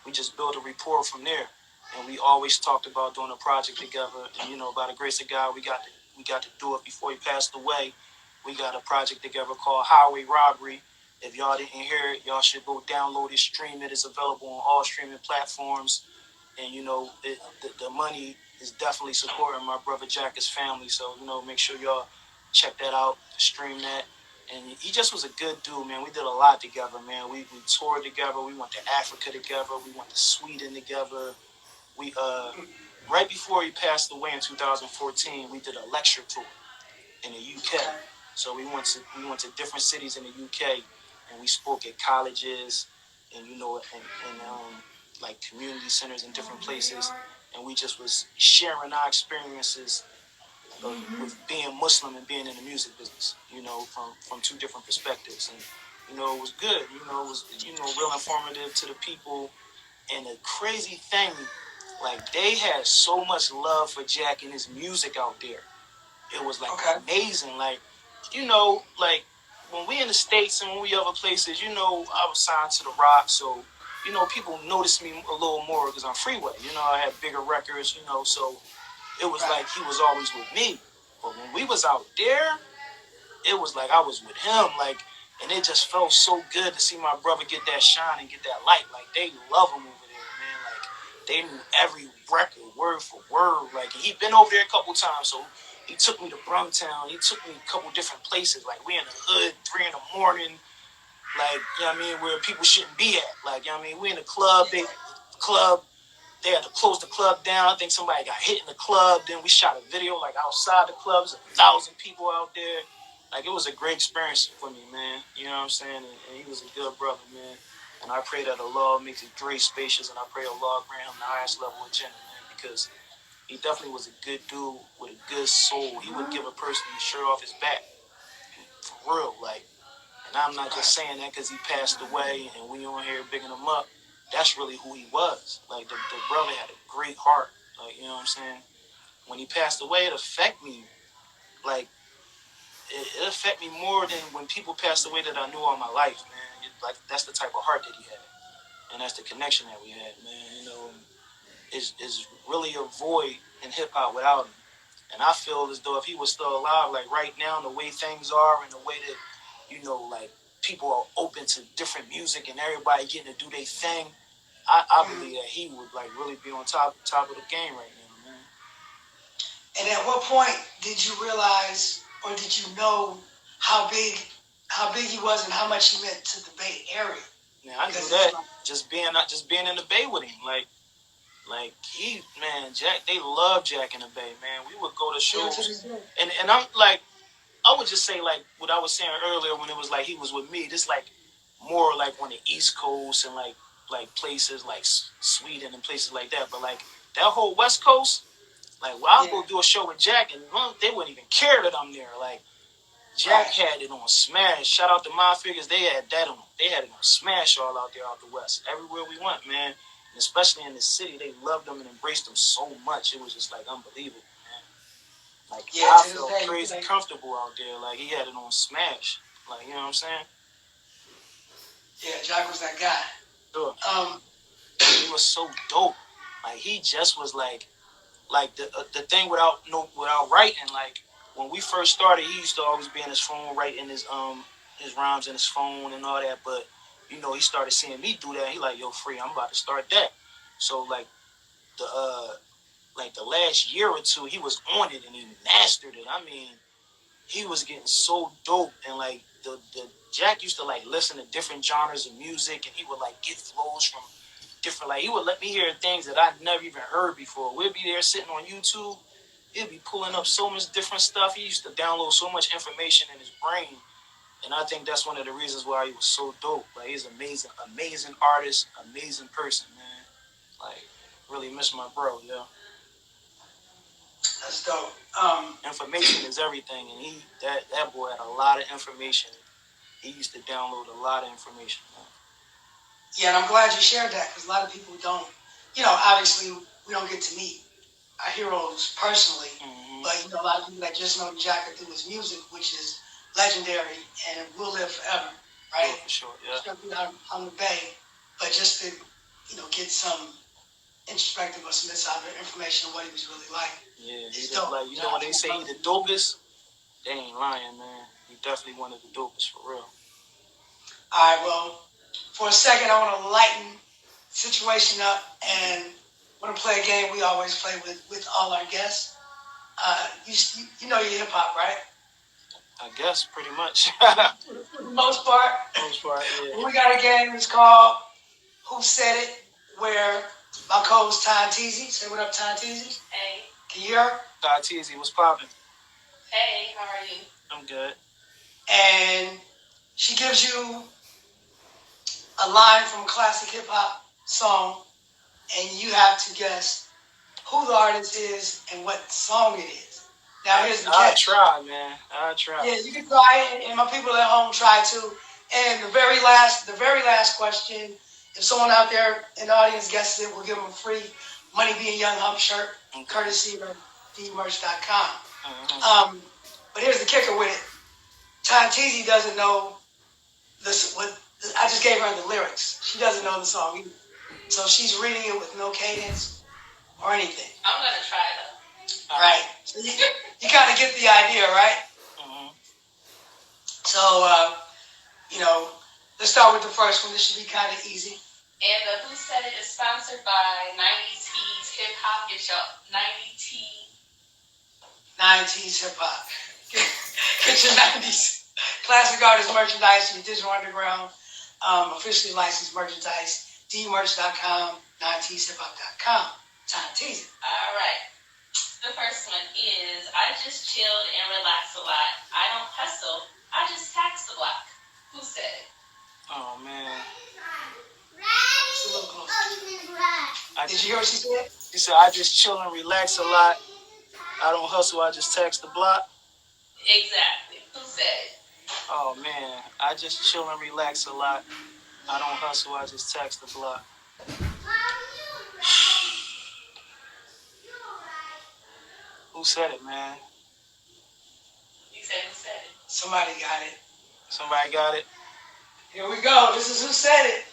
[SPEAKER 1] we just built a rapport from there. And we always talked about doing a project together. And by the grace of God, we got to do it before he passed away. We got a project together called Highway Robbery. If y'all didn't hear it, y'all should go download it, stream it. It's available on all streaming platforms. And the money is definitely supporting my brother Jack's family. So make sure y'all check that out, stream that. And he just was a good dude, man. We did a lot together, man. We toured together. We went to Africa together. We went to Sweden together. We right before he passed away in 2014, we did a lecture tour in the UK.
[SPEAKER 2] Okay.
[SPEAKER 1] So we went to different cities in the UK, and we spoke at colleges, and like community centers in different places, and we just was sharing our experiences with being Muslim and being in the music business. From two different perspectives, and it was good. It was real informative to the people, and the crazy thing, like they had so much love for Jack and his music out there. It was like
[SPEAKER 2] Okay.
[SPEAKER 1] amazing. Like like when we in the States and when we other places, I was signed to the Rock, so people noticed me a little more because I'm Freeway. I had bigger records. So it was
[SPEAKER 2] Right.
[SPEAKER 1] like he was always with me. But when we was out there, it was like I was with him. Like, and it just felt so good to see my brother get that shine and get that light. Like they love him over there, man. Like they knew every record word for word. Like he'd been over there a couple times, so he took me to Brumtown. He took me a couple different places. Like we in the hood, 3 in the morning. Like where people shouldn't be at. Like we in the club. They had to close the club down. I think somebody got hit in the club. Then we shot a video like outside the club. There's 1,000 people out there. Like it was a great experience for me, man. You know what I'm saying? And he was a good brother, man. And I pray that Allah makes it great spacious, and I pray Allah grant him the highest level of Jannah, man, because he definitely was a good dude with a good soul. He would give a person the shirt off his back, for real, like. And I'm not just saying that because he passed away and we on here bigging him up. That's really who he was. Like the brother had a great heart. Like what I'm saying. When he passed away, it affected me. Like it affected me more than when people passed away that I knew all my life, man. Like that's the type of heart that he had, and that's the connection that we had, man. Is really a void in hip hop without him. And I feel as though if he was still alive, like right now, the way things are and the way that, like people are open to different music and everybody getting to do their thing, I believe that he would like really be on top of the game right now, man.
[SPEAKER 2] And at what point did you realize, or did you know how big he was and how much he meant to the Bay Area?
[SPEAKER 1] Man, I knew that just being in the Bay with him, like he, man, Jack, they love Jack in the Bay, man. We would go to shows, and I'm like, I would just say like what I was saying earlier when it was like he was with me. This like more like on the East Coast and like places like Sweden and places like that. But like that whole West Coast, Like, well, I'll go do a show with Jack, and they wouldn't even care that I'm there. Like, Jack had it on Smash. Shout out to My Figures. They had that on. They had it on Smash all out there out the West. Everywhere we went, man. And especially in the city, they loved them and embraced them so much. It was just like unbelievable, man. Like I felt crazy comfortable out there. Like he had it on Smash. Like you know what I'm saying?
[SPEAKER 2] Yeah, Jack was that guy.
[SPEAKER 1] Sure. He was so dope. Like he just was like the thing without writing. Like when we first started, he used to always be on his phone writing his rhymes in his phone and all that. But you know, he started seeing me do that. He like, yo, Free, I'm about to start that. So like the last year or two, he was on it and he mastered it. I mean, he was getting so dope, and like the Jack used to like listen to different genres of music, and he would like get flows from different. Like he would let me hear things that I never even heard before. We'd be there sitting on YouTube. He'd be pulling up so much different stuff. He used to download so much information in his brain, and I think that's one of the reasons why he was so dope. Like he's amazing, amazing artist, amazing person, man. Like really miss my bro, yeah.
[SPEAKER 2] That's dope.
[SPEAKER 1] Information is everything, and that boy had a lot of information. He used to download a lot of information.
[SPEAKER 2] Yeah, and I'm glad you shared that because a lot of people don't. You know, obviously we don't get to meet our heroes personally, but you know a lot of people that just know Jack through his music, which is legendary and will live forever, right?
[SPEAKER 1] Oh, for sure, yeah.
[SPEAKER 2] Especially on the Bay, but just to get some introspective or some insider information on what he was really like.
[SPEAKER 1] Yeah, he's dope. Like when they say he the dopest, they ain't lying, man. He definitely one of the dopest for real.
[SPEAKER 2] All right, well, for a second, I want to lighten the situation up and want to play a game we always play with all our guests. You know your hip hop, right?
[SPEAKER 1] I guess pretty much.
[SPEAKER 2] For the most part.
[SPEAKER 1] Most part, yeah.
[SPEAKER 2] We got a game. It's called Who Said It, where my co-host Ty Teasy. Say what up, Ty Teasy.
[SPEAKER 3] Hey.
[SPEAKER 2] Can you hear her?
[SPEAKER 1] Ty Teasy, what's poppin'?
[SPEAKER 3] Hey, how are you?
[SPEAKER 1] I'm good.
[SPEAKER 2] And she gives you a line from a classic hip hop song, and you have to guess who the artist is and what song it is. Now here's the catch.
[SPEAKER 1] I'll try, man. I'll try.
[SPEAKER 2] Yeah, you can try it, and my people at home try too. And the very last question, if someone out there in the audience guesses it, we'll give them a free Money Being Young Hump shirt, courtesy of dmerch.com. But here's the kicker with it. Ty Teasy doesn't know this. I just gave her the lyrics. She doesn't know the song either. So she's reading it with no cadence or anything.
[SPEAKER 3] I'm going to try though.
[SPEAKER 2] All right. So you kind of get the idea, right?
[SPEAKER 1] Mm-hmm.
[SPEAKER 2] So, let's start with the first one. This should be kind of easy.
[SPEAKER 3] And the Who Said It is sponsored by 90s Tees Hip Hop. Get your
[SPEAKER 2] 90s hip hop. Get your 90s classic artist merchandise, your Digital Underground, officially licensed merchandise, dmerch.com, 90shiphop.com. Time teasing.
[SPEAKER 3] All right. The first one is, I just chilled and relaxed a lot. I don't hustle. I just tax the block. Who said it?
[SPEAKER 1] Oh, man.
[SPEAKER 2] It's a little close. Did you hear what she said?
[SPEAKER 1] She said, I just chill and relax a lot. I don't hustle, I just tax the block.
[SPEAKER 3] Exactly. Who said it?
[SPEAKER 1] Oh, man. I just chill and relax a lot. I don't hustle, I just tax the block. Who said it, man?
[SPEAKER 3] You said who said it?
[SPEAKER 2] Somebody got it.
[SPEAKER 1] Somebody got it?
[SPEAKER 2] Here we go. This is Who Said It.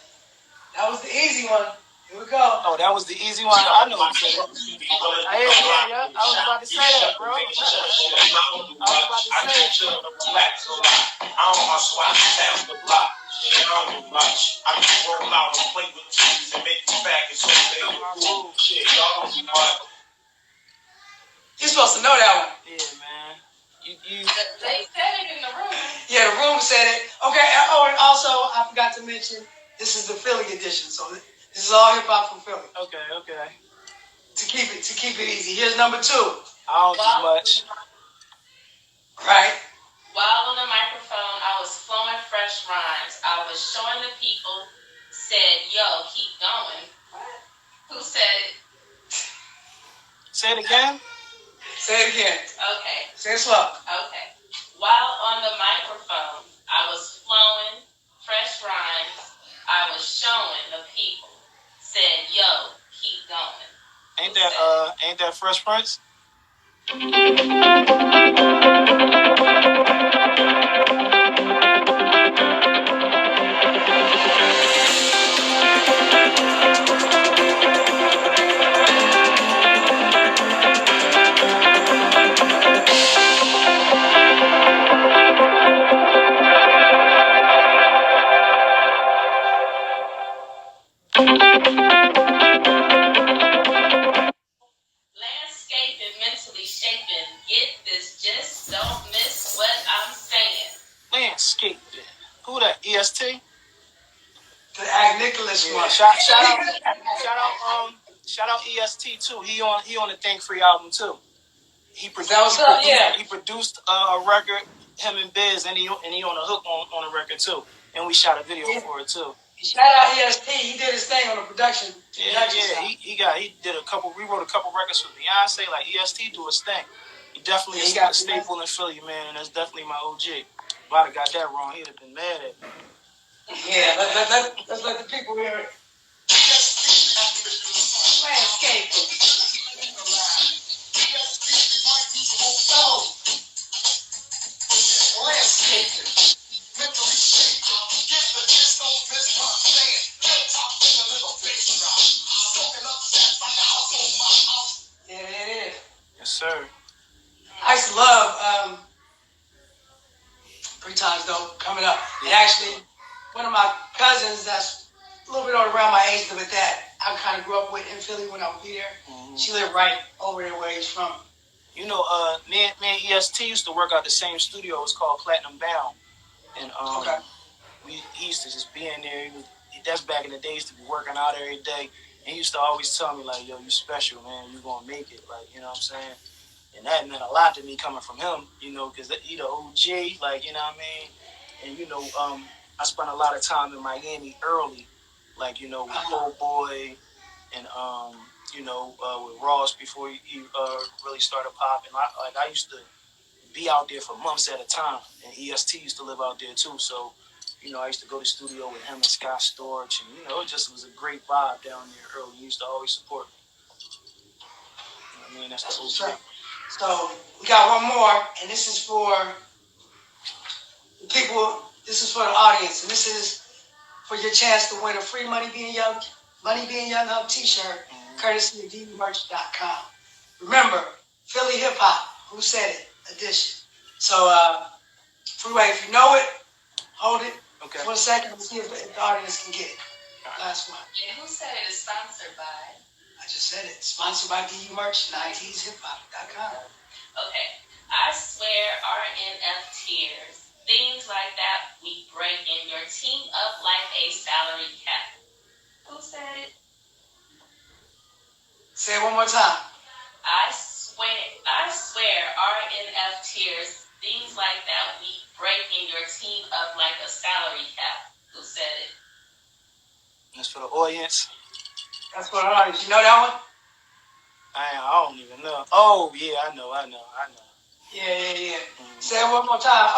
[SPEAKER 2] That was the easy one. Here we go.
[SPEAKER 1] Oh, that was the easy one? I know who said it. Yeah. I was about to say that, bro. I was about to say it.
[SPEAKER 4] I don't hustle, I just have the block. Shit, I don't do much. I just roll out and play with cheese and make it back and so they do shit. Y'all don't do much.
[SPEAKER 2] You're supposed to know that one.
[SPEAKER 1] Yeah, man.
[SPEAKER 3] They said it in the room.
[SPEAKER 2] Yeah, the room said it. Okay. Oh, and also I forgot to mention this is the Philly edition, so this is all hip hop from Philly.
[SPEAKER 1] Okay.
[SPEAKER 2] To keep it easy. Here's number 2.
[SPEAKER 1] I don't do much.
[SPEAKER 2] Right.
[SPEAKER 3] While on the microphone, I was flowing fresh rhymes. I was showing the people. Said, yo, keep going. What? Who said it?
[SPEAKER 1] Say it again.
[SPEAKER 2] Say it again.
[SPEAKER 3] Okay.
[SPEAKER 2] Say it slow.
[SPEAKER 3] Okay. While on the microphone, I was flowing, fresh rhymes. I was showing the people. Said, yo, keep going.
[SPEAKER 1] Ain't that Fresh Prince?
[SPEAKER 3] Landscaping, mentally shaping. Get this, just don't miss what I'm saying.
[SPEAKER 1] Landscaping. Who that? EST?
[SPEAKER 2] The Ag Nicholas one.
[SPEAKER 1] Shout out EST too. He on the Think Free album too. He produced a record, him and Biz, and he on a hook on the record too. And we shot a video for it too.
[SPEAKER 2] Shout out EST. He did his thing on the production.
[SPEAKER 1] He did a couple. We wrote a couple records for Beyonce. Like EST do his thing. He definitely is a staple in Philly, man, and that's definitely my OG. If I'd have got that wrong, he'd have been mad at me.
[SPEAKER 2] Yeah, let's let the people hear it. Landscaping. Landscaping.
[SPEAKER 4] Mentally shaped. Get the gist, don't miss what I'm saying. Hilltop in a little bass drop. Soaking up sets like a house on my house.
[SPEAKER 2] Yeah, it is.
[SPEAKER 1] Yes, sir.
[SPEAKER 2] I used to love 3 Times Though coming up. And actually, one of my cousins that's a little bit around my age with that, I kind of grew up with in Philly when I would be there. Mm-hmm. She lived right over there where he's from.
[SPEAKER 1] You know, me and EST used to work out the same studio. It was called Platinum Bound. And he used to just be in there. That's back in the days to be working out every day. And he used to always tell me, like, yo, you special, man. You going to make it. Like, you know what I'm saying? And that meant a lot to me coming from him, you know, because he the OG, like, you know what I mean? And, you know, I spent a lot of time in Miami early, like, you know, with Old Boy and, you know, with Ross before he really started popping. I used to be out there for months at a time, and EST used to live out there too. So, you know, I used to go to the studio with him and Scott Storch, and, you know, it just was a great vibe down there early. He used to always support me. You know what I mean? That's the OG.
[SPEAKER 2] So we got one more, and this is for the people. This is for the audience, and this is for your chance to win a free Money Being Young Hub T-shirt, courtesy of dmerch.com. Remember, Philly Hip Hop. Who said it? Edition. So, Freeway, if you know it, hold it for a second and see if the audience can get it. Last one.
[SPEAKER 3] Yeah, who said it is sponsored by?
[SPEAKER 2] I just said it. Sponsored by DMerch, 90shiphop.com.
[SPEAKER 3] Okay. I swear RNF tears. Things like that we break in your team up like a salary cap. Who said it?
[SPEAKER 2] Say it one more time.
[SPEAKER 3] I swear RNF tears. Things like that we break in your team up like a salary cap. Who said it?
[SPEAKER 1] That's for the audience.
[SPEAKER 2] That's for the audience. You know that one?
[SPEAKER 1] I don't even know. Oh, yeah, I know.
[SPEAKER 2] Yeah. Mm-hmm. Say it one more time.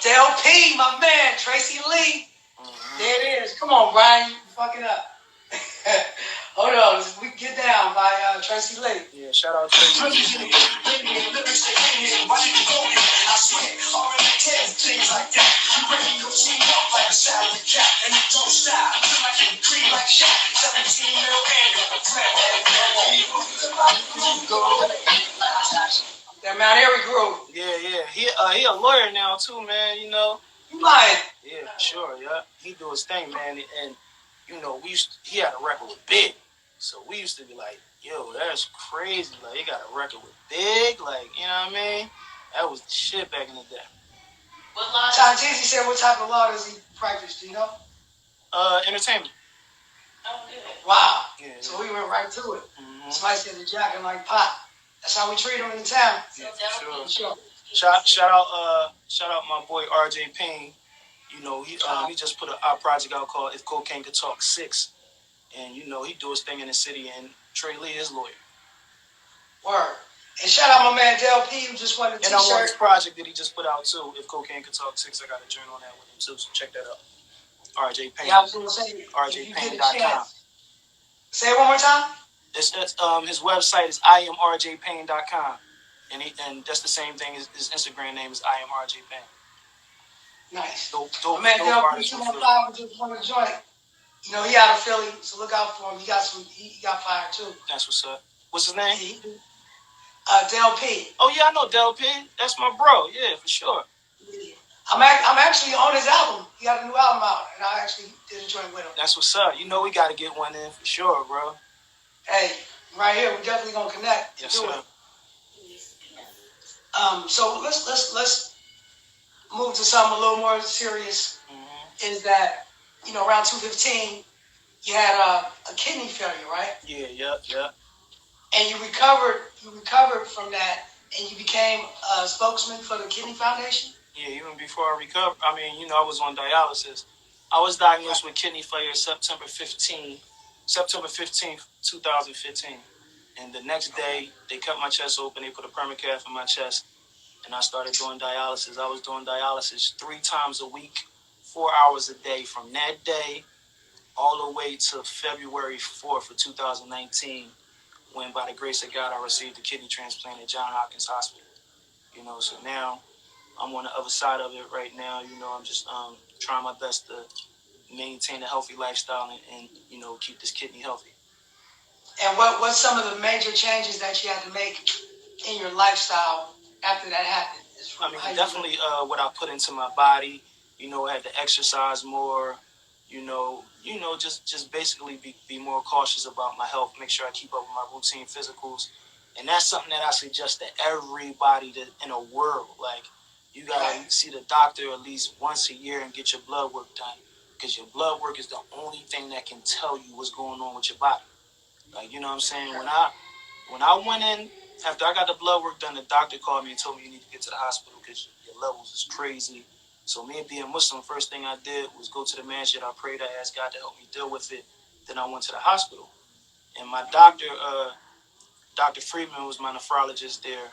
[SPEAKER 2] LP, my man, Tracy Lee. Mm-hmm. There it is. Come on, Brian. You fuck it up. Hold on. We get down by Tracy Lee.
[SPEAKER 1] Yeah, shout out Tracy Lee.
[SPEAKER 4] I swear, things like that. You breaking your team up like a salary cap, and it don't stop. Feel like getting cream like Shaq. 17 mil annual.
[SPEAKER 2] That Mount Airy Grove.
[SPEAKER 1] Yeah. He a lawyer now too, man. You know.
[SPEAKER 2] You lying?
[SPEAKER 1] Yeah, for sure. Yeah, he do his thing, man. And you know, he had a record with Big, so we used to be like, yo, that's crazy. Like, he got a record with Big, like, you know what I mean? That was the shit back in the day.
[SPEAKER 3] What law?
[SPEAKER 2] John Jeezy said, what type of law does he practice? Do you know?
[SPEAKER 1] Entertainment.
[SPEAKER 3] Oh, good.
[SPEAKER 2] Wow.
[SPEAKER 1] Yeah.
[SPEAKER 2] So we went right to it.
[SPEAKER 1] Mm-hmm.
[SPEAKER 2] Somebody said the jacking like pop. That's how we treat them in the town.
[SPEAKER 1] Yeah, sure. Shout out my boy RJ Payne. You know, he just put a project out called If Cocaine Could Talk 6. And, you know, he do his thing in the city, and Trey Lee, his lawyer.
[SPEAKER 2] Word. And shout out my man Del P who just won the
[SPEAKER 1] And I'm on his
[SPEAKER 2] t-shirt.
[SPEAKER 1] project that he just put out too. If Cocaine Could Talk 6, I got a journal on that with him too. So check that out. RJ Payne.
[SPEAKER 2] Yeah, I was gonna say, if you get a chance. Say it one more time.
[SPEAKER 1] His website is IamRJPayne.com. And that's the same thing as his Instagram name is IamRJPayne.
[SPEAKER 2] Nice.
[SPEAKER 1] Dope
[SPEAKER 2] man, Del
[SPEAKER 1] artist
[SPEAKER 2] P
[SPEAKER 1] from Philly.
[SPEAKER 2] just want to join. You know, he out of Philly, so look out for him. He got fired too.
[SPEAKER 1] That's what's up. What's his name?
[SPEAKER 2] Del P.
[SPEAKER 1] Oh yeah, I know Del P. That's my bro. Yeah, for sure.
[SPEAKER 2] Yeah. I'm actually on his album. He got a new album out, and I actually did a joint with him.
[SPEAKER 1] That's what's up. You know we got to get one in for sure, bro.
[SPEAKER 2] Hey, right here, we're definitely gonna connect.
[SPEAKER 1] Yes, sir.
[SPEAKER 2] So let's move to something a little more serious. Mm-hmm. Is that around 2:15 you had a kidney failure, right?
[SPEAKER 1] Yeah.
[SPEAKER 2] And you recovered from that, and you became a spokesman for the Kidney Foundation.
[SPEAKER 1] Yeah, even before I recovered, I was on dialysis. I was diagnosed with kidney failure September 15th, 2015. And the next day, they cut my chest open, they put a permacath in my chest, and I started doing dialysis. I was doing dialysis 3 times a week, 4 hours a day from that day all the way to February 4th of 2019, when by the grace of God, I received a kidney transplant at Johns Hopkins Hospital. So now I'm on the other side of it right now. I'm just trying my best to maintain a healthy lifestyle and keep this kidney healthy.
[SPEAKER 2] And what's some of the major changes that you had to make in your lifestyle after that happened?
[SPEAKER 1] Definitely what I put into my body. I had to exercise more. Just basically be more cautious about my health. Make sure I keep up with my routine physicals. And that's something that I suggest to everybody in the world. Like, you gotta see the doctor at least once a year and get your blood work done, because your blood work is the only thing that can tell you what's going on with your body. Like, you know what I'm saying? When I went in after I got the blood work done, the doctor called me and told me you need to get to the hospital because your levels is crazy. So me being Muslim, first thing I did was go to the masjid. I prayed, I asked God to help me deal with it. Then I went to the hospital, and my doctor, Dr. Freeman, was my nephrologist there.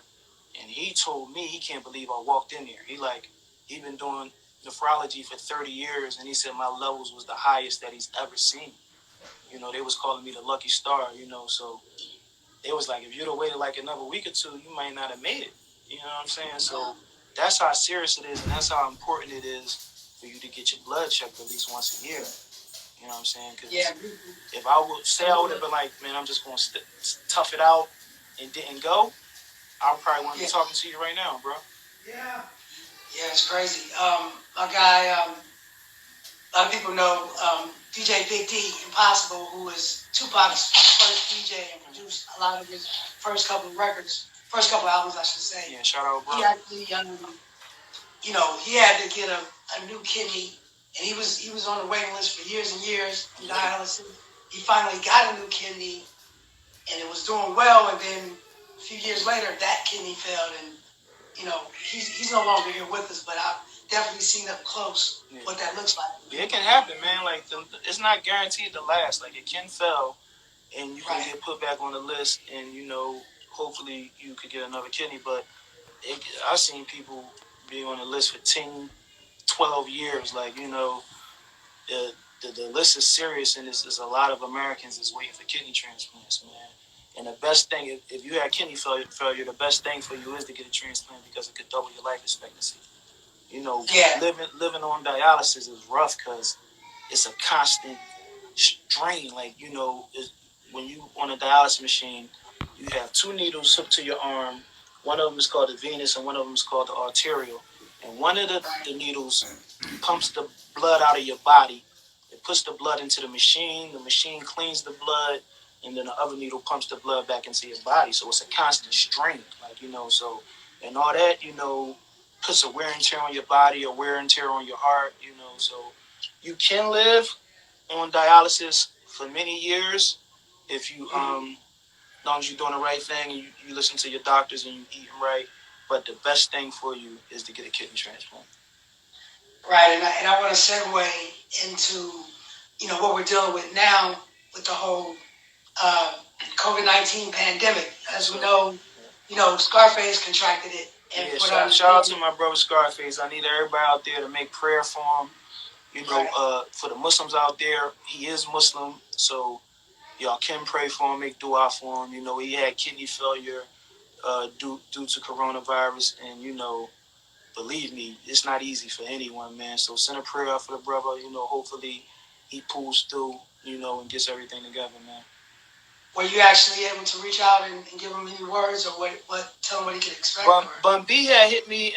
[SPEAKER 1] And he told me he can't believe I walked in there. He been doing nephrology for 30 years, and he said my levels was the highest that he's ever seen. They was calling me the lucky star, so it was like, if you'd have waited like another week or two, you might not have made it. You know what I'm saying? So that's how serious it is, and that's how important it is for you to get your blood checked at least once a year. You know what I'm saying? Because if I would have been like, man, I'm just going to tough it out and didn't go, I probably wouldn't be talking to you right now, bro.
[SPEAKER 2] Yeah, it's crazy. My guy, a lot of people know DJ Big D, Impossible, who was Tupac's first DJ and produced a lot of his first couple of albums, I should say.
[SPEAKER 1] Yeah, shout out, bro.
[SPEAKER 2] He actually, he had to get a new kidney, and he was on the waiting list for years and years in dialysis. He finally got a new kidney, and it was doing well, and then a few years later, that kidney failed, and he's no longer here with us, but I've definitely seen up close what that looks like.
[SPEAKER 1] Yeah, it can happen, man. Like, it's not guaranteed to last. Like, it can fail, and you can get put back on the list, and hopefully you could get another kidney. But I've seen people be on the list for 10, 12 years. Like, the list is serious, and there's a lot of Americans that's waiting for kidney transplants, man. And the best thing, if you had kidney failure, the best thing for you is to get a transplant, because it could double your life expectancy. Living on dialysis is rough because it's a constant strain. Like, when you on a dialysis machine, you have 2 needles hooked to your arm. One of them is called the venous, and one of them is called the arterial. And one of the needles pumps the blood out of your body. It puts the blood into the machine. The machine cleans the blood, and then the other needle pumps the blood back into your body. So it's a constant strain, so, and all that, puts a wear and tear on your body, a wear and tear on your heart, so you can live on dialysis for many years if you, as long as you're doing the right thing and you listen to your doctors and you eat right. But the best thing for you is to get a kidney transplant.
[SPEAKER 2] Right, and I want to segue into, what we're dealing with now with the whole COVID-19 pandemic. As we know, Scarface contracted it. And
[SPEAKER 1] Yeah,
[SPEAKER 2] what I
[SPEAKER 1] shout out to
[SPEAKER 2] understand,
[SPEAKER 1] my brother Scarface. I need everybody out there to make prayer for him.
[SPEAKER 2] right.
[SPEAKER 1] For the Muslims out there, he is Muslim, so y'all can pray for him, make dua for him. He had kidney failure due to coronavirus, and believe me, it's not easy for anyone, man. So send a prayer out for the brother. Hopefully he pulls through, and gets everything together, man.
[SPEAKER 2] Were you actually able to reach out and give him any words or tell him what he can expect?
[SPEAKER 1] Bun B had hit me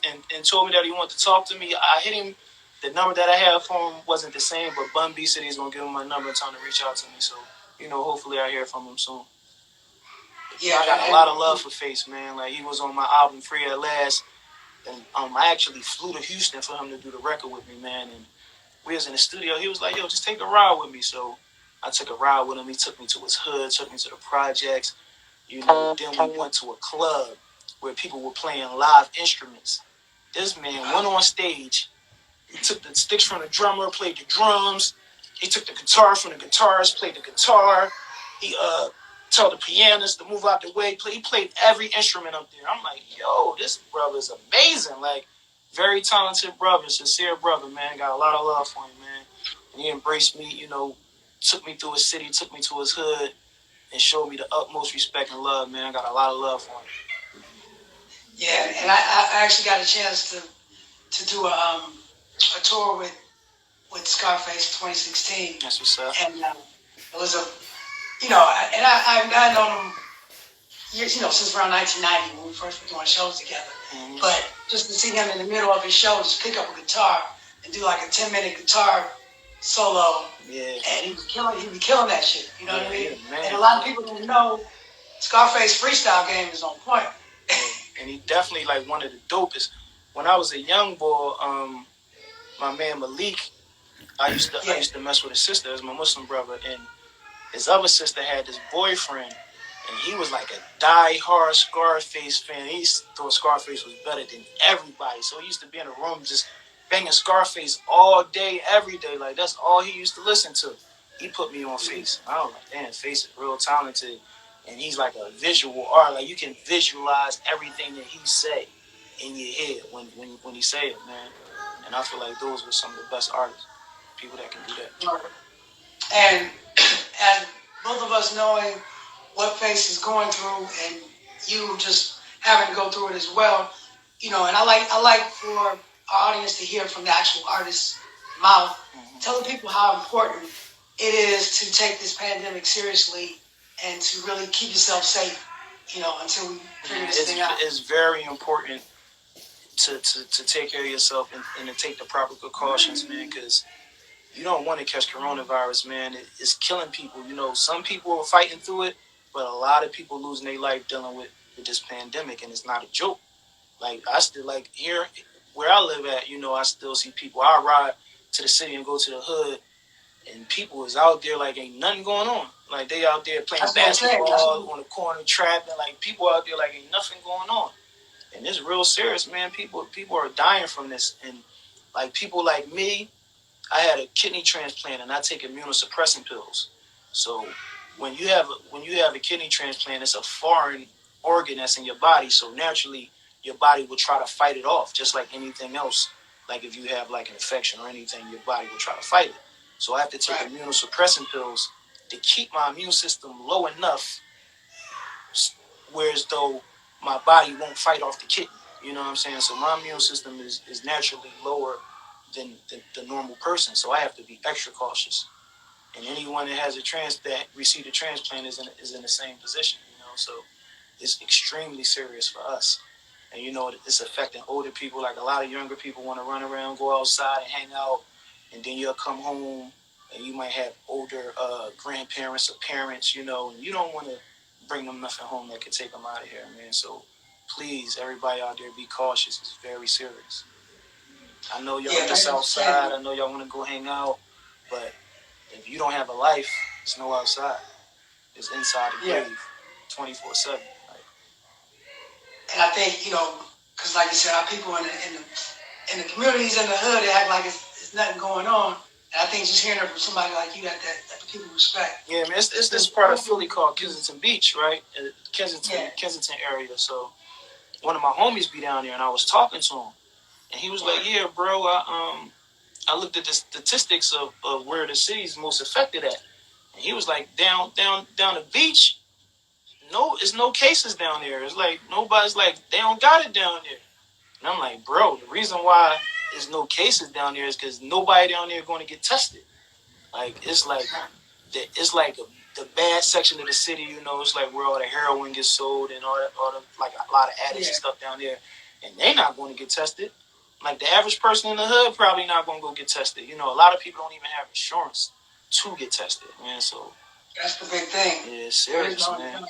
[SPEAKER 1] and told me that he wanted to talk to me. I hit him. The number that I had for him wasn't the same, but Bun B said he's gonna give him my number and tell him to reach out to me. So hopefully I hear from him soon.
[SPEAKER 2] Yeah,
[SPEAKER 1] I got a lot of love for Face, man. Like he was on my album Free at Last, and I actually flew to Houston for him to do the record with me, man. And we was in the studio. He was like, "Yo, just take a ride with me." So I took a ride with him. He took me to his hood, took me to the projects. Then we went to a club where people were playing live instruments. This man went on stage. He took the sticks from the drummer, played the drums. He took the guitar from the guitarist, played the guitar. He told the pianist to move out the way. He played every instrument up there. I'm like, yo, this brother is amazing. Like, very talented brother, sincere brother, man. Got a lot of love for him, man. And he embraced me, took me through his city, took me to his hood, and showed me the utmost respect and love, man. I got a lot of love for him.
[SPEAKER 2] Yeah, and I actually got a chance to do a tour with Scarface 2016.
[SPEAKER 1] That's what's up.
[SPEAKER 2] And it was I've known him years, since around 1990 when we first were doing shows together. Mm-hmm. But just to see him in the middle of his show, just pick up a guitar and do like a 10-minute guitar solo.
[SPEAKER 1] Yeah.
[SPEAKER 2] And he'd be killing that shit. You know what I mean? Yeah, and a lot of people don't know Scarface freestyle game is on point.
[SPEAKER 1] And he definitely like one of the dopest. When I was a young boy, my man Malik, I used to mess with his sister as my Muslim brother, and his other sister had this boyfriend, and he was like a die-hard Scarface fan. He thought Scarface was better than everybody, so he used to be in a room just banging Scarface all day, every day. Like that's all he used to listen to. He put me on Face. I was like, damn, Face is real talented, and he's like a visual art. Like you can visualize everything that he say in your head when he say it, man. And I feel like those were some of the best artists, people that can do that.
[SPEAKER 2] And as both of us knowing what Face is going through, and you just having to go through it as well, and I like for our audience to hear from the actual artist's mouth, telling people how important it is to take this pandemic seriously and to really keep yourself safe, until we figure this thing out.
[SPEAKER 1] It's very important to take care of yourself and to take the proper precautions, man, because you don't want to catch coronavirus, man. It's killing people. Some people are fighting through it, but a lot of people losing their life dealing with this pandemic, and it's not a joke. Like, I still, like, here where I live at, I still see people. I ride to the city and go to the hood, and people is out there like ain't nothing going on. Like, they out there playing basketball on the corner, trapping. Like, people out there like ain't nothing going on. And it's real serious, man. People are dying from this. And, like, people like me, I had a kidney transplant, and I take immunosuppressant pills. So when you have a kidney transplant, it's a foreign organ that's in your body. So naturally, your body will try to fight it off, just like anything else. Like if you have like an infection or anything, your body will try to fight it. So I have to take immunosuppressant pills to keep my immune system low enough, whereas though my body won't fight off the kidney. You know what I'm saying? So my immune system is naturally lower than the normal person. So I have to be extra cautious. And anyone that has that received a transplant is in the same position. So it's extremely serious for us. And it's affecting older people. Like a lot of younger people want to run around, go outside and hang out, and then you'll come home and you might have older grandparents or parents, and you don't want to bring them nothing home that could take them out of here, man. So please, everybody out there, be cautious. It's very serious. I know y'all on the south side. I know y'all want to go hang out, but if you don't have a life, it's no outside. It's inside the grave, 24/7.
[SPEAKER 2] And I think because like you said, our people in the communities in the hood, they act like it's nothing going on. And I think just hearing it from somebody like you that people respect.
[SPEAKER 1] Yeah, man, it's this part of Philly called Kensington Beach, right? Kensington area. So one of my homies be down there, and I was talking to him, and he was like, "Yeah, bro, I looked at the statistics of where the city's most affected at, and he was like, down the beach, it's no cases down there. It's like nobody's like they don't got it down there." And I'm like, bro, the reason why there's no cases down there is because nobody down there going to get tested. Like it's like the bad section of the city, it's like where all the heroin gets sold and all the like a lot of addicts and stuff down there, and they not going to get tested. Like the average person in the hood probably not going to go get tested. A lot of people don't even have insurance to get tested, man. So
[SPEAKER 2] that's the big thing.
[SPEAKER 1] Yeah, it's serious, man.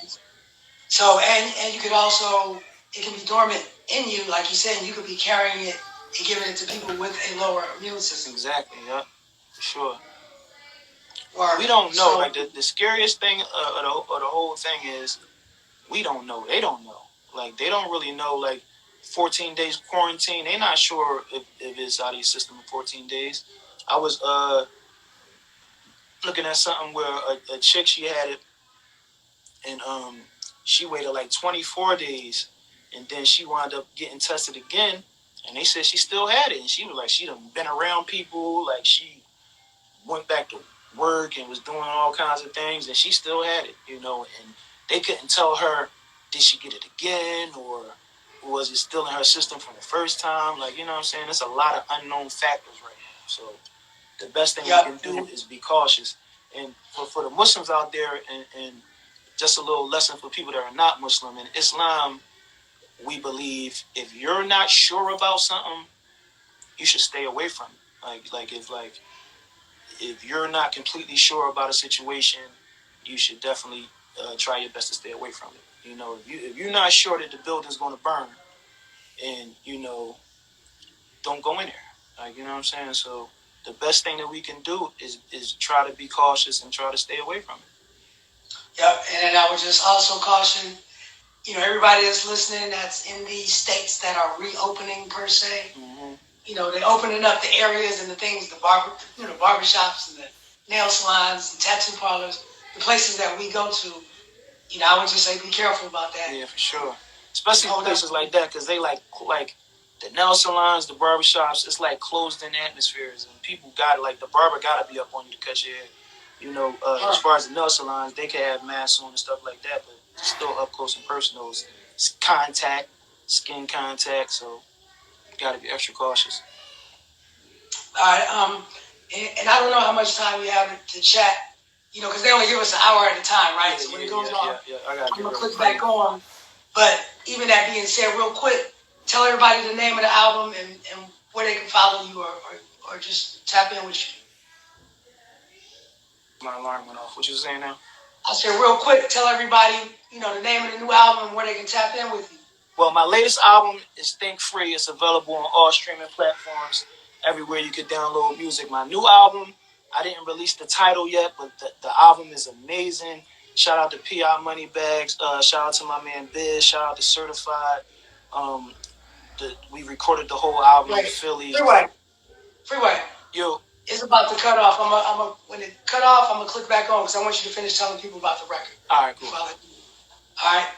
[SPEAKER 2] So and you could also, it can be dormant in you, like you said, and you could be carrying it and giving it to people with a lower immune system.
[SPEAKER 1] Exactly. Yeah, for sure. We don't know. Like the scariest thing of the whole thing is we don't know. They don't know. Like they don't really know. Like 14 days quarantine. They're not sure if it's out of your system in 14 days. I was looking at something where a chick, she had it, and she waited like 24 days, and then she wound up getting tested again, and they said she still had it, and she was like she done been around people, like she went back to work and was doing all kinds of things, and she still had it, and they couldn't tell her, did she get it again, or was it still in her system from the first time? Like, you know what I'm saying? There's a lot of unknown factors right now. So the best thing we can do is be cautious. And for the Muslims out there, and just a little lesson for people that are not Muslim, in Islam, we believe if you're not sure about something, you should stay away from it. If you're not completely sure about a situation, you should definitely try your best to stay away from it. If you're not sure that the building's going to burn, and don't go in there. Like, you know what I'm saying? So the best thing that we can do is try to be cautious and try to stay away from it.
[SPEAKER 2] Yep, and then I would just also caution, everybody that's listening that's in these states that are reopening per se. Mm-hmm. They're opening up the areas and the things, the barbershops and the nail salons and tattoo parlors, the places that we go to. I would just say be careful about that.
[SPEAKER 1] Yeah, for sure. Especially places like that, because they like the nail salons, the barbershops, it's like closed-in atmospheres, and people the barber got to be up on you to cut your hair. As far as the nail salons, they can have masks on and stuff like that, but it's still up close and personal. It's contact, skin contact, so you got to be extra cautious.
[SPEAKER 2] All right, and I don't know how much time you have to chat, because they only give us an hour at a time, right? So when it goes on, I'm going to click back on. But even that being said, real quick, tell everybody the name of the album and where they can follow you or just tap in with you.
[SPEAKER 1] My alarm went off. What you saying now?
[SPEAKER 2] I said real quick, tell everybody, the name of the new album and where they can tap in with you.
[SPEAKER 1] Well, my latest album is Think Free. It's available on all streaming platforms, everywhere you can download music. My new album, I didn't release the title yet, but the album is amazing. Shout out to P.I. Moneybags. Shout out to my man Biz. Shout out to Certified. We recorded the whole album in Philly.
[SPEAKER 2] Freeway.
[SPEAKER 1] Yo.
[SPEAKER 2] It's about to cut off. When it cut off, I'm going to click back on because I want you to finish telling people about the record.
[SPEAKER 1] All right, cool.
[SPEAKER 2] All right.